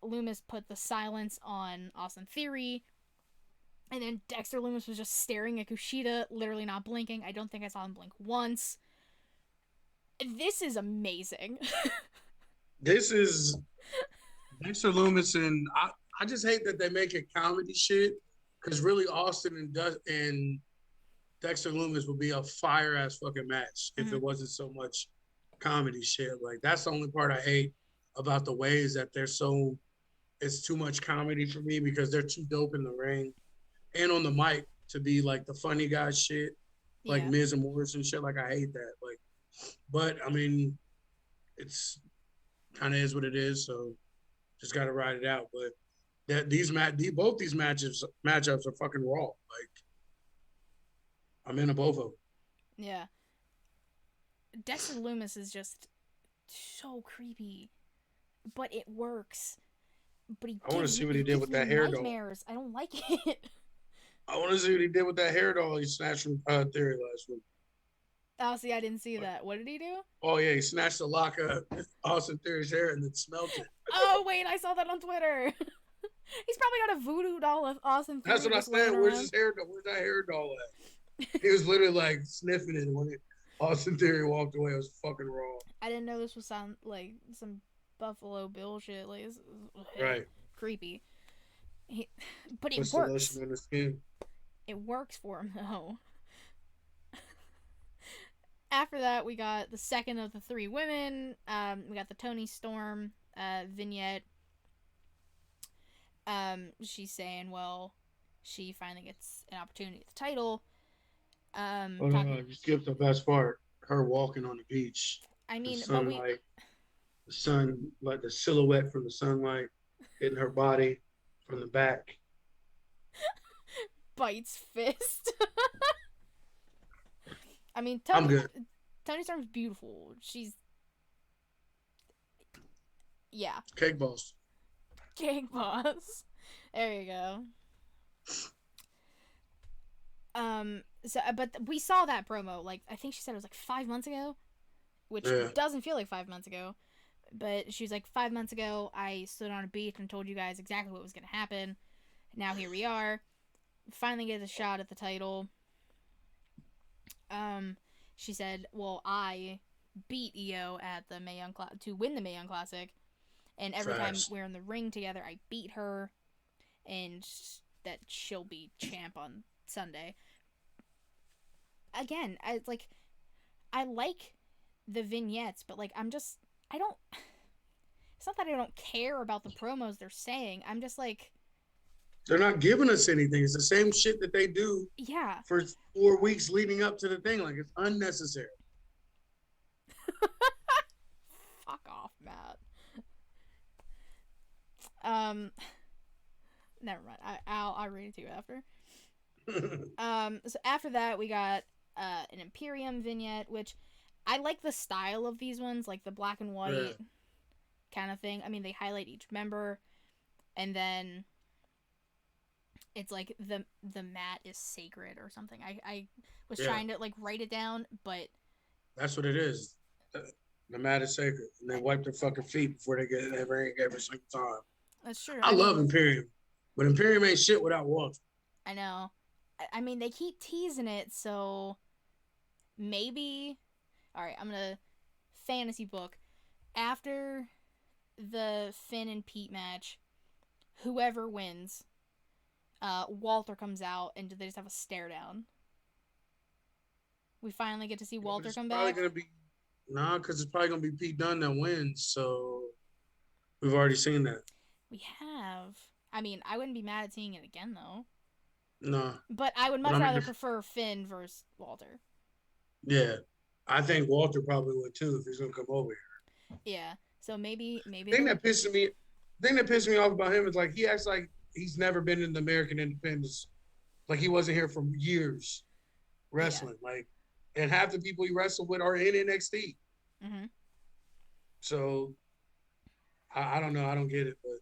Lumis put the silence on Austin Theory, And then Dexter Lumis was just staring at Kushida, literally not blinking. I don't think I saw him blink once. This is amazing. This is Dexter Loomis, and I just hate that they make it comedy shit, because really Austin and Dexter Loomis would be a fire ass fucking match if it wasn't so much comedy shit. Like, that's the only part I hate about the way is that it's too much comedy for me, because they're too dope in the ring and on the mic to be like the funny guy shit, like Yeah. Miz and Morrison shit. Like, I hate that. Like, but I mean, it's kind of is what it is. So just got to ride it out. But both these matchups are fucking raw. Like, I'm into both of them. Yeah. Dexter Lumis is just so creepy, but it works. But I want to see what he did with that hair doll. Nightmares. I don't like it. I want to see what he did with that hair doll he snatched from Theory last week. Oh, see, I didn't see that. What did he do? Oh yeah, he snatched a lock of Austin Theory's hair and then smelt it. Oh wait, I saw that on Twitter. He's probably got a voodoo doll of Austin Theory. That's what I said. Where's his hair doll? Where's that hair doll at? He was literally like sniffing it when Austin Theory walked away. It was fucking raw. I didn't know this would sound like some Buffalo Bill shit. Like, Right. Creepy. But it Puts the works. lotion on the skin. It works for him though. After that, we got the second of the three women. We got the Toni Storm vignette. She's saying, well, she finally gets an opportunity at the title. You skipped the best part. Her walking on the beach. I mean, the sunlight, the sun, like the silhouette from the sunlight hitting her body from the back. Bites fist. I mean, I'm good. Toni Storm's beautiful. She's, yeah. Cake boss. Cake boss. There you go. But we saw that promo, like, I think she said it was like 5 months ago, which doesn't feel like 5 months ago, but she was like, 5 months ago, I stood on a beach and told you guys exactly what was going to happen. Now here we are. Finally get a shot at the title. She said, well, I beat Io at the Mae Young to win the Mae Young Classic, and every time we're in the ring together, I beat her, and that she'll be champ on Sunday. Again, I like the vignettes, but like, it's not that I don't care about the promos they're saying. I'm just like, they're not giving us anything. It's the same shit that they do for 4 weeks leading up to the thing. Like, it's unnecessary. Fuck off, Matt. Never mind. I'll read it to you after. So after that, we got an Imperium vignette, which I like the style of these ones, like the black and white kind of thing. I mean, they highlight each member, and then it's like the mat is sacred or something. I was trying to like write it down, but that's what it is. The mat is sacred, and they wipe their fucking feet before they get in that ring every single time. That's true. I love Imperium, but Imperium ain't shit without Walter. I know. I mean, they keep teasing it, so maybe. All right, I'm gonna fantasy book after the Finn and Pete match. Whoever wins, Walter comes out, and do they just have a stare down? We finally get to see Walter come back. Because it's probably gonna be Pete Dunne that wins. So we've already seen that. We have. I mean, I wouldn't be mad at seeing it again, though. No. But I would much rather prefer Finn versus Walter. Yeah, I think Walter probably would too if he's gonna come over here. Yeah. So maybe. The thing that pisses me off about him is like he acts like he's never been in the American Independence, like he wasn't here for years, wrestling. Like, and half the people he wrestled with are in NXT. Mm-hmm. So I don't know. I don't get it, but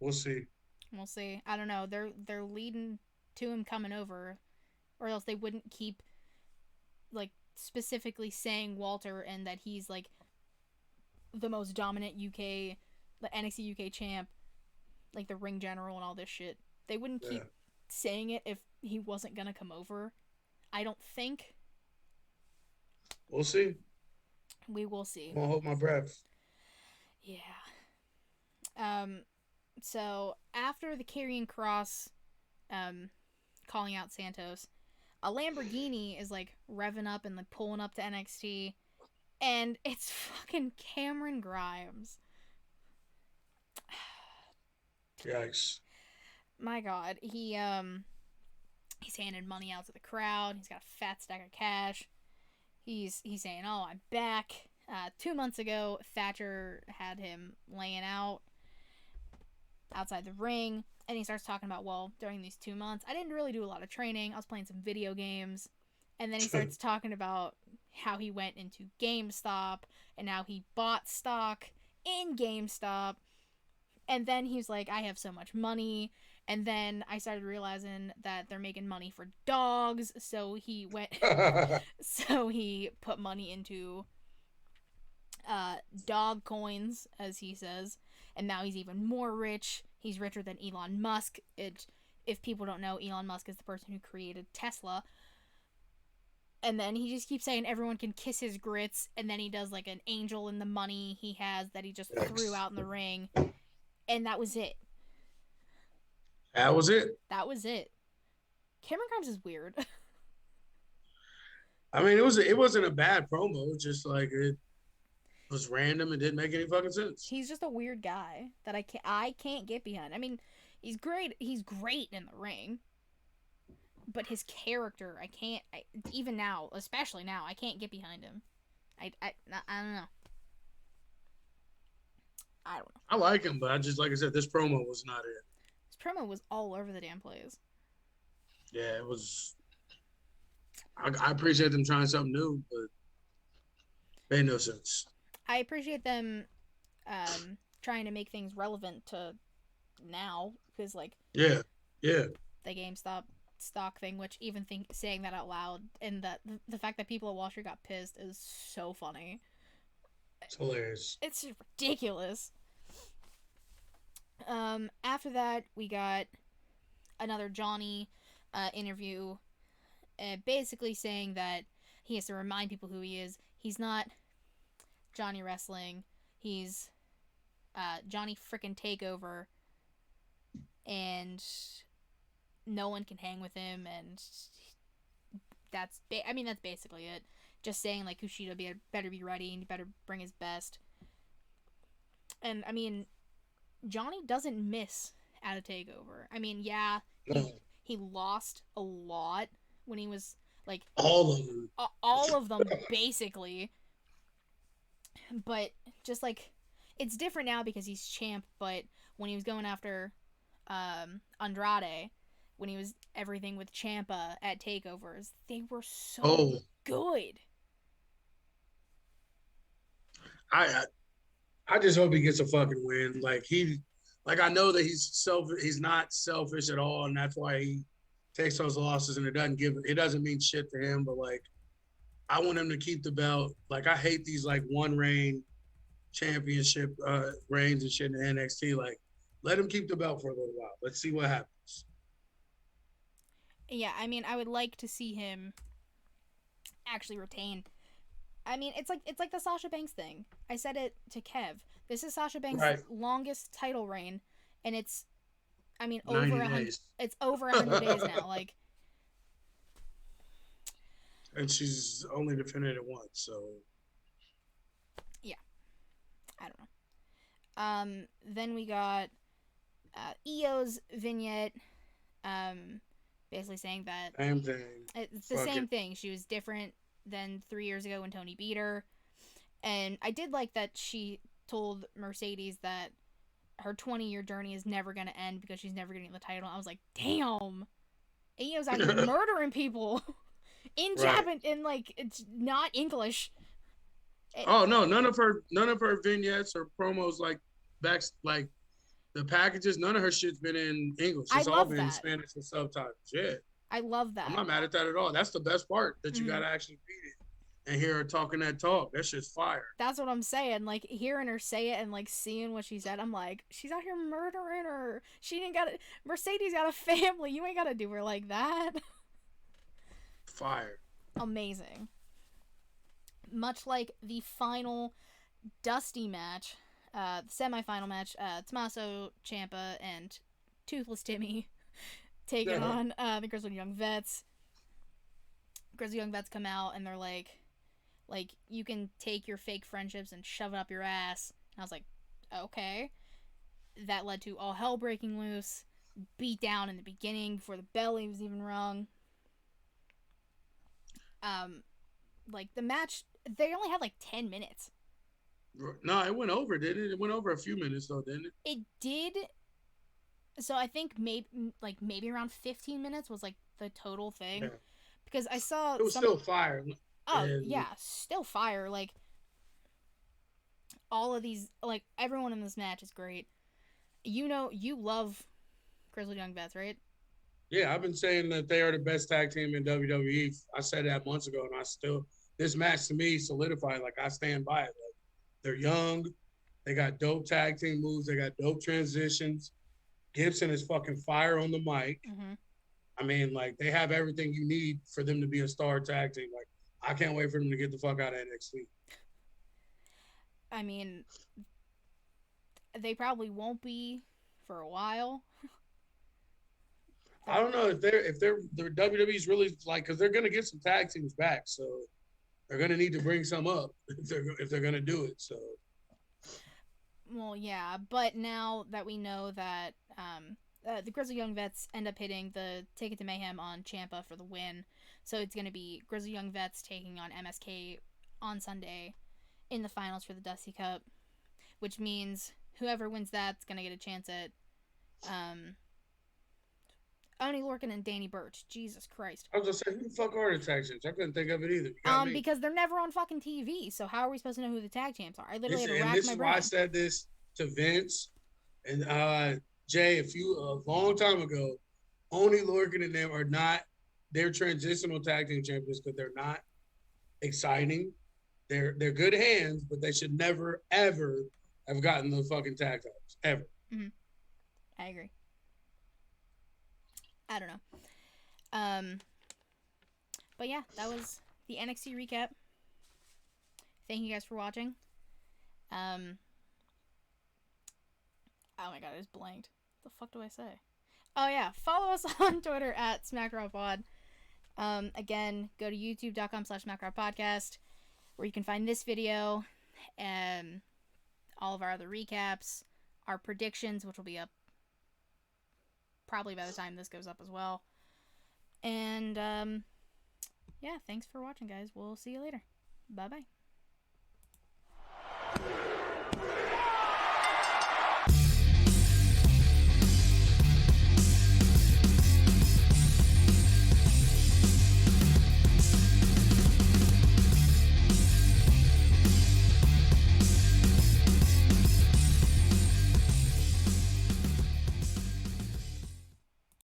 we'll see. We'll see. I don't know. They're leading to him coming over, or else they wouldn't keep like specifically saying Walter and that he's like the most dominant the NXT UK champ, like the ring general and all this shit. They wouldn't keep saying it if he wasn't gonna come over. I don't think. We'll see. We will see. I'm gonna hold my breath. Yeah. So after the Karrion Kross, calling out Santos, a Lamborghini is like revving up and like pulling up to NXT, and it's fucking Cameron Grimes. Yikes. My God, he's handing money out to the crowd. He's got a fat stack of cash. He's saying, "Oh, I'm back." 2 months ago, Thatcher had him laying out outside the ring, and he starts talking about, well, during these 2 months, I didn't really do a lot of training. I was playing some video games. And then he starts talking about how he went into GameStop and how he bought stock in GameStop. And then he's like, I have so much money. And then I started realizing that they're making money for dogs. So he put money into dog coins, as he says. And now he's even more rich. He's richer than Elon Musk. If people don't know, Elon Musk is the person who created Tesla. And then he just keeps saying everyone can kiss his grits. And then he does like an angel in the money he has that he just threw out in the ring. And that was it. That was it. That was it. Cameron Grimes is weird. I mean, it wasn't a bad promo. Just like it was random and didn't make any fucking sense. He's just a weird guy that I can't get behind. I mean, he's great. He's great in the ring. But his character, even now, especially now, I can't get behind him. I don't know. I don't know. I like him, but like I said, this promo was not it. This promo was all over the damn place. Yeah, it was. I appreciate them trying something new, but it made no sense. I appreciate them trying to make things relevant to now, because like the GameStop stock thing, which even saying that out loud, and that the fact that people at Wall Street got pissed is so funny. It's hilarious. It's ridiculous. After that, we got another Johnny interview, basically saying that he has to remind people who he is. He's not Johnny Wrestling. He's Johnny frickin' Takeover, and no one can hang with him, and that's basically it. Just saying, like, Kushida better be ready, and he better bring his best. And, I mean, Johnny doesn't miss at a Takeover. I mean, yeah, he lost a lot when he was, like... All of them. All of them, basically. But, just, like, it's different now because he's champ, but when he was going after Andrade, when he was everything with Ciampa at Takeovers, they were so good. I just hope he gets a fucking win. I know that he's not selfish at all, and that's why he takes those losses, and it doesn't mean shit to him. But like, I want him to keep the belt. Like, I hate these like one reign championship reigns and shit in the NXT. Like, let him keep the belt for a little while. Let's see what happens. Yeah, I mean, I would like to see him actually retain. I mean, it's like the Sasha Banks thing. I said it to Kev. This is Sasha Banks' longest title reign, and it's, I mean, over 100 days. It's over 100 days now. Like, and she's only defended it once, so yeah, I don't know. Then we got Io's vignette, basically saying that same thing. It's the same thing. She was different than 3 years ago when Tony beat her. And I did like that she told Mercedes that her 20-year journey is never going to end because she's never getting the title. I was like, damn. Io's out here murdering people in Japan, and like, it's not English. Oh no, none of her vignettes or promos like the packages, none of her shit's been in English. It's all been in Spanish with subtitles. Yeah. I love that. I'm not mad at that at all. That's the best part, that you gotta actually read it and hear her talking that talk. That shit's fire. That's what I'm saying. Like, hearing her say it and, like, seeing what she said, I'm like, she's out here murdering her. She didn't got Mercedes got a family. You ain't got to do her like that. Fire. Amazing. Much like the final Dusty match, the semifinal match, Tommaso Ciampa and Toothless Timmy taking on the Grizzled Young Vets. Grizzled Young Vets come out and they're like, you can take your fake friendships and shove it up your ass. And I was like, okay. That led to all hell breaking loose, beat down in the beginning before the belly was even rung. Like, the match, they only had like 10 minutes. No, it went over, didn't it? It went over a few minutes though, didn't it? It did. So I think maybe around 15 minutes was like the total thing. Yeah. Because I saw it was still fire. Oh, yeah, still fire. Like, all of these, like, everyone in this match is great. You know, you love Grizzled Young Vets, right? Yeah, I've been saying that they are the best tag team in WWE. I said that months ago, and this match to me solidified. Like, I stand by it. Like, they're young. They got dope tag team moves. They got dope transitions. Gibson is fucking fire on the mic. Mm-hmm. I mean, like, they have everything you need for them to be a star tag team. Like, I can't wait for them to get the fuck out of NXT. I mean, they probably won't be for a while. I don't know if they're WWE's really like, because they're gonna get some tag teams back, so they're gonna need to bring some up if they're gonna do it. So, well, yeah, but now that we know that the Grizzly Young Vets end up hitting the Take It to Mayhem on Ciampa for the win, so it's gonna be Grizzly Young Vets taking on MSK on Sunday in the finals for the Dusty Cup, which means whoever wins that's gonna get a chance at Oney Lorcan and Danny Burch. Jesus Christ. I was gonna say, who the fuck are the tag champs? I couldn't think of it either. Because they're never on fucking TV. So how are we supposed to know who the tag champs are? I literally had to rack my brain. This is why I said this to Vince and Jay a long time ago. Oney Lorcan and them are not. They're transitional tag team champions because they're not exciting. They're good hands, but they should never ever have gotten the fucking tag titles ever. Mm-hmm. I agree. I don't know. But yeah, that was the NXT recap. Thank you guys for watching. Oh my god, I just blanked. What the fuck do I say? Oh yeah, follow us on Twitter at SmackRawPod. Again, go to youtube.com/SmackRawPodcast, where you can find this video and all of our other recaps, our predictions, which will be up probably by the time this goes up as well. And, yeah, thanks for watching, guys. We'll see you later. Bye-bye.